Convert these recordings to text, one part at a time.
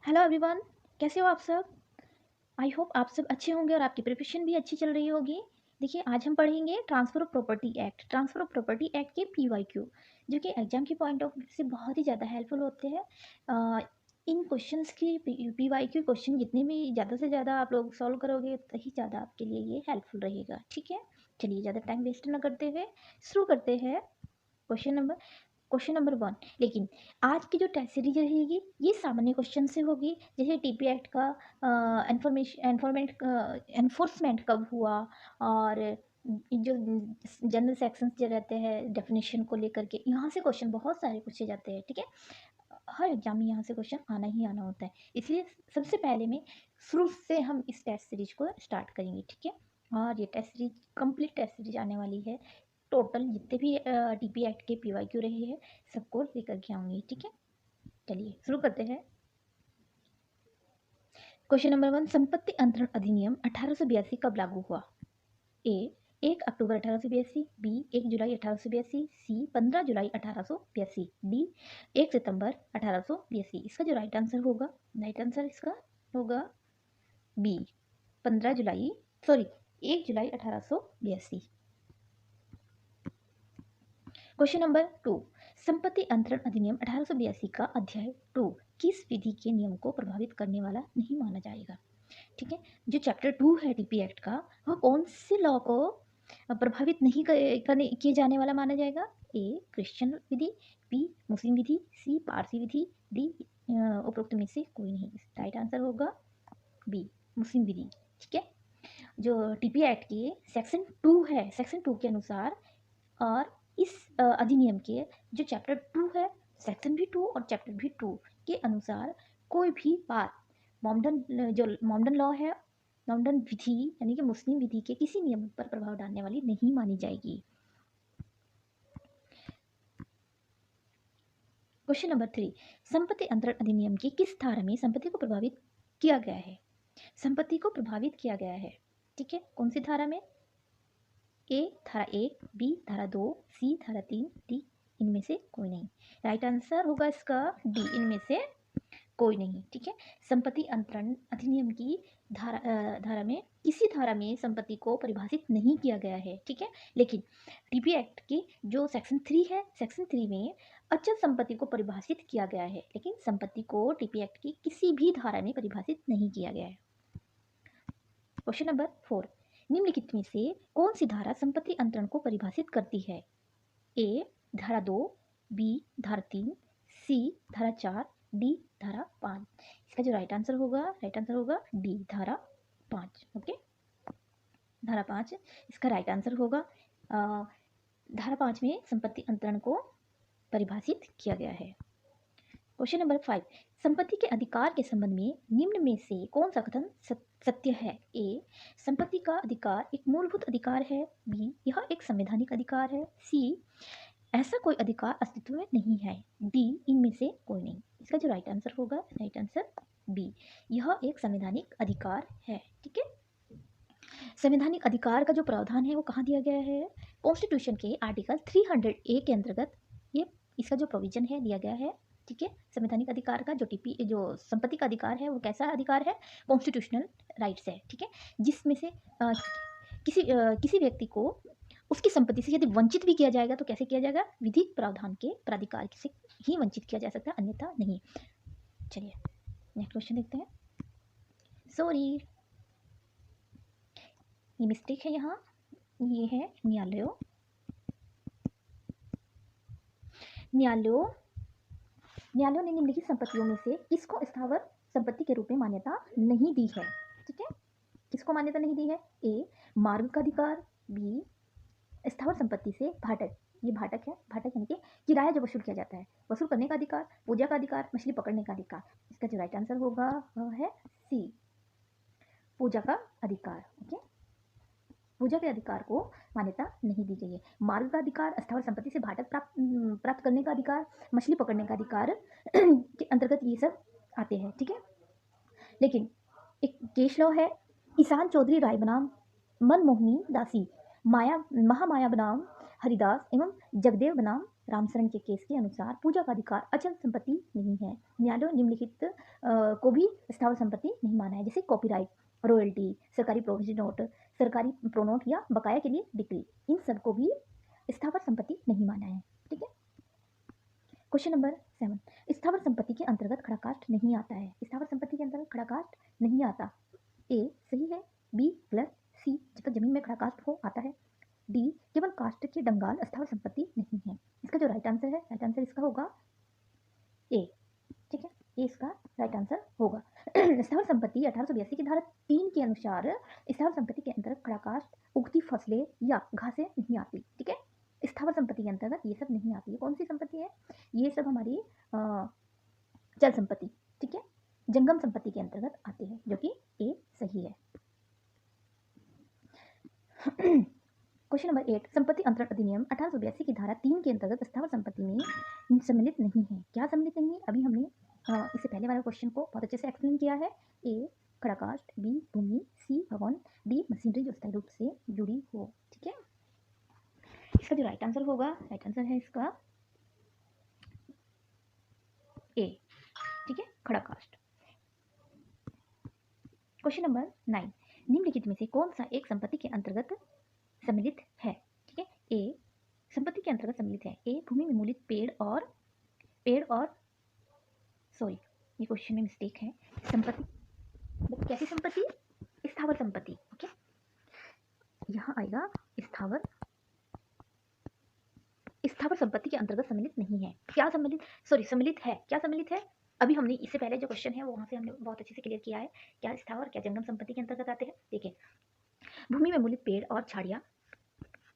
Hello everyone, कैसे हो आप सब। आई होप आप सब अच्छे होंगे और आपकी प्रिपरेशन भी अच्छी चल रही होगी। देखिए, आज हम पढ़ेंगे transfer of property act. Transfer of property act के पीवाईक्यू, जो कि एग्जाम के पॉइंट ऑफ व्यू से बहुत ही ज़्यादा हेल्पफुल होते हैं। इन क्वेश्चंस की पीवाईक्यू क्वेश्चन जितने भी ज़्यादा से ज़्यादा आप लोग सॉल्व करोगे उतना ही ज़्यादा आपके लिए ये हेल्पफुल रहेगा। ठीक है, चलिए ज़्यादा टाइम वेस्ट ना करते हुए शुरू करते हैं। Question number one. लेकिन आज की जो टेस्ट सीरीज रहेगी ये सामान्य क्वेश्चन से होगी, जैसे टीपी एक्ट का एनफोर्समेंट कब हुआ, और जो जनरल सेक्शंस जो रहते हैं डेफिनेशन को लेकर के, यहाँ से क्वेश्चन बहुत सारे पूछे जाते हैं। ठीक है, हर एग्जाम में यहाँ से क्वेश्चन आना ही आना होता है, इसलिए सबसे पहले में शुरू से हम इस टेस्ट सीरीज को स्टार्ट करेंगे। ठीक है, और ये test series complete test series आने वाली है। टोटल जितने भी टीपी एक्ट के पीवाईक्यू रहे हैं सबको लेकर के आऊँगी। ठीक है, चलिए शुरू करते हैं। क्वेश्चन नंबर वन, संपत्ति अंतरण अधिनियम 1882 कब लागू हुआ? ए 1 अक्टूबर 1882, बी 1 जुलाई 1882, सी 15 जुलाई 1882, डी 1 सितंबर 1882। इसका जो राइट आंसर इसका होगा बी 15 जुलाई, सॉरी 1 जुलाई 1882। क्वेश्चन नंबर टू, संपत्ति अंतरण अधिनियम 1882 का अध्याय 2 किस विधि के नियम को प्रभावित करने वाला नहीं माना जाएगा? ठीक है, जो चैप्टर 2 है टीपी एक्ट का, वह कौन से लॉ को प्रभावित नहीं करने किए जाने वाला माना जाएगा? ए क्रिश्चियन विधि, बी मुस्लिम विधि, सी पारसी विधि, डी उपरोक्त में से कोई नहीं। राइट आंसर होगा बी मुस्लिम विधि। ठीक है, जो टीपी एक्ट की सेक्शन 2 है, सेक्शन 2 के अनुसार, और इस अधिनियम के जो चैप्टर 2 है, सेक्शन भी 2 और चैप्टर भी 2 के अनुसार कोई भी बात मॉमडन लॉ है, मॉमडन विधि यानी कि मुस्लिम विधि के किसी नियम पर प्रभाव डालने वाली नहीं मानी जाएगी। क्वेश्चन नंबर 3, संपत्ति अंतरण अधिनियम की किस धारा में संपत्ति को प्रभावित किया गया है? संपत्ति को प्रभावित किया गया है, ठीक है, कौन सी धारा में? ए धारा 1, बी धारा 2, सी धारा 3, डी इनमें से कोई नहीं। राइट आंसर होगा इसका डी, इनमें से कोई नहीं। ठीक है, संपत्ति अंतरण अधिनियम की धारा में किसी धारा में संपत्ति को परिभाषित नहीं किया गया है। ठीक है, लेकिन टीपी एक्ट की जो सेक्शन 3 है, सेक्शन 3 में अचल संपत्ति को परिभाषित किया गया है, लेकिन संपत्ति को टीपी एक्ट की किसी भी धारा में परिभाषित नहीं किया गया है। क्वेश्चन नंबर 4, निम्नलिखित में से कौन सी धारा संपत्ति अंतरण को परिभाषित करती है? ए धारा 2, बी धारा 3, सी धारा 4, डी धारा 5। इसका जो राइट आंसर होगा डी धारा 5। ओके, धारा 5 इसका राइट आंसर होगा। धारा 5 में संपत्ति अंतरण को परिभाषित किया गया है। क्वेश्चन नंबर 5, संपत्ति के अधिकार के संबंध में निम्न में से कौन सा कथन सत्य है? ए संपत्ति का अधिकार एक मूलभूत अधिकार है, बी यह एक संवैधानिक अधिकार है, सी ऐसा कोई अधिकार अस्तित्व में नहीं है, डी इनमें से कोई नहीं। इसका जो राइट आंसर होगा, राइट आंसर बी, यह एक संवैधानिक अधिकार है। ठीक है, संवैधानिक अधिकार का जो प्रावधान है वो कहाँ दिया गया है? कॉन्स्टिट्यूशन के आर्टिकल 300A के अंतर्गत ये इसका जो प्रोविजन है दिया गया है। ठीक है, संवैधानिक अधिकार का जो संपत्ति का अधिकार है वो कैसा अधिकार है? कॉन्स्टिट्यूशनल राइट्स है। ठीक है, जिसमें से किसी व्यक्ति को उसकी संपत्ति से यदि वंचित भी किया जाएगा तो कैसे किया जाएगा? विधिक प्रावधान के प्राधिकार से ही वंचित किया जा सकता है, अन्यथा नहीं। चलिए नेक्स्ट क्वेश्चन देखते हैं। सॉरी, ये मिस्टेक है यहाँ, ये है न्यायालयों ने निम्नलिखित संपत्तियों में से किसको स्थावर संपत्ति के रूप में मान्यता नहीं दी है? ठीक है, किसको मान्यता नहीं दी है? ए मार्ग का अधिकार, बी स्थावर संपत्ति से भाटक, ये भाटक है, भाटक यानी कि किराया जो वसूल किया जाता है, वसूल करने का अधिकार, पूजा का अधिकार, मछली पकड़ने का अधिकार। इसका जो राइट आंसर होगा वह है सी, पूजा का अधिकार। ओके, पूजा के अधिकार को मान्यता नहीं दी गई है। मार्ग का अधिकार, स्थावर संपत्ति से भाटक प्राप्त करने का अधिकार, मछली पकड़ने का अधिकार के अंतर्गत ये सब आते हैं। ठीक है, लेकिन एक केस लॉ है, ईशान चौधरी राय बनाम मनमोहनी दासी, महामाया बनाम हरिदास एवं जगदेव बनाम रामशरण के केस के अनुसार पूजा का अधिकार अचल संपत्ति नहीं है। न्यायालय निम्नलिखित को भी स्थावर संपत्ति नहीं माना है, जैसे कॉपीराइट, रॉयल्टी, सरकारी प्रोविजन नोट, सरकारी प्रोनोट या बकाया के लिए डिक्री, इन सब को भी स्थावर संपत्ति नहीं माना है। ठीक है। क्वेश्चन नंबर 7, स्थावर संपत्ति के अंतर्गत खड़ा कास्ट नहीं आता है। स्थावर संपत्ति के अंतर्गत खड़ा कास्ट नहीं आता। ए सही है, बी प्लस, सी जब तक जमीन में खड़ा कास्ट हो आता है, डी केवल कास्ट के डंगाल स्थावर संपत्ति नहीं है। इसका जो राइट आंसर है, राइट आंसर इसका होगा ए। ठीक है, ये इसका राइट आंसर होगा। स्थावर संपत्ति 1882 की धारा 3 के अनुसार स्थावर संपत्ति के अंतर्गत खड़ा कास्ट, उगती फसलें या घासें नहीं आती। ठीक है, स्थावर संपत्ति के अंतर्गत ये सब नहीं आती है। कौन सी संपत्ति है? ये सब हमारी चल संपत्ति, ठीक है, जंगम संपत्ति के अंतर्गत आती है, जो कि ए सही है। क्वेश्चन नंबर 8, संपत्ति अंतरण अधिनियम 1882 की धारा 3 के अंतर्गत स्थावर संपत्ति में सम्मिलित नहीं है। क्या सम्मिलित नहीं है? अभी हमने इससे पहले वाले क्वेश्चन को बहुत अच्छे से एक्सप्लेन किया है। ए खड़ा कास्ट, बी भूमि, सी भवन, डी मशीनरी जो स्थायी रूप से जुड़ी हो। ठीक है, इसका जो राइट आंसर होगा, राइट आंसर है इसका ए। ठीक है, खड़ा कास्ट। क्वेश्चन नंबर 9, निम्नलिखित में से कौन सा एक संपत्ति के अंतर्गत सम्मिलित है? ठीक है, ए संपत्ति के अंतर्गत सम्मिलित है। ए भूमि में मूलित पेड़ और सॉरी, ये क्वेश्चन में मिस्टेक है। संपत्ति कैसी संपत्ति? स्थावर संपत्ति। ओके, यहाँ आएगा स्थावर संपत्ति के अंतर्गत सम्मिलित नहीं है। क्या सम्मिलित, सॉरी सम्मिलित है। क्या सम्मिलित है? अभी हमने इससे पहले जो क्वेश्चन है वो वहां से हमने बहुत अच्छे से क्लियर किया है। क्या स्थावर, क्या जंगम संपत्ति के अंतर्गत आते हैं? देखिए, भूमि में मूलित पेड़ और झाड़ियाँ,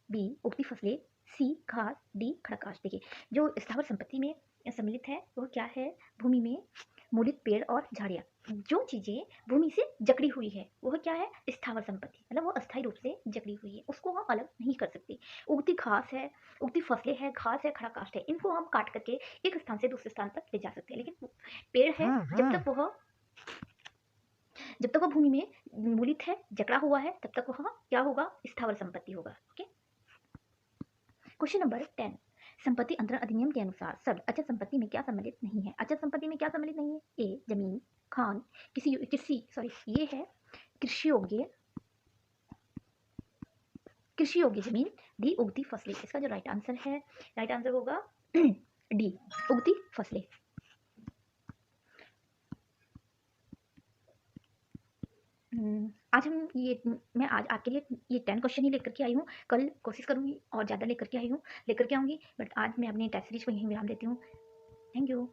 बी उगती फसलें, सी घास, डी खड़ा कास्ट। देखिए, जो स्थावर संपत्ति में सम्मिलित है वो क्या है? भूमि में मूलित पेड़ और झाड़ियाँ, जो चीजें भूमि से जकड़ी हुई है वह क्या है? स्थावर संपत्ति, मतलब वो अस्थायी रूप से जकड़ी हुई है, उसको हम अलग नहीं कर सकते। उगती घास है, उगती फसलें है, घास है, खड़ा कास्ट है, इनको हम काट करके एक स्थान से दूसरे स्थान तक ले जा सकते हैं। लेकिन पेड़ है, जब तक वह भूमि में मूलित है, जकड़ा हुआ है, तब तक वह क्या होगा? स्थावर संपत्ति होगा। ओके, क्वेश्चन नंबर 10, संपत्ति अंतरण अधिनियम के अनुसार शब्द अचल संपत्ति में क्या सम्मिलित नहीं है? अचल संपत्ति में क्या सम्मिलित नहीं है? ए जमीन, खान, ये है कृषि योग्य जमीन, डी उगती फसलें। इसका जो राइट आंसर है, राइट आंसर होगा डी उगती फसलें। आज मैं आज आपके लिए ये 10 क्वेश्चन ही लेकर के आई हूँ। कल कोशिश करूँगी और ज़्यादा लेकर के आऊँगी, बट आज मैं अपनी टेस्ट सीरीज को यहीं विराम देती हूँ। Thank you.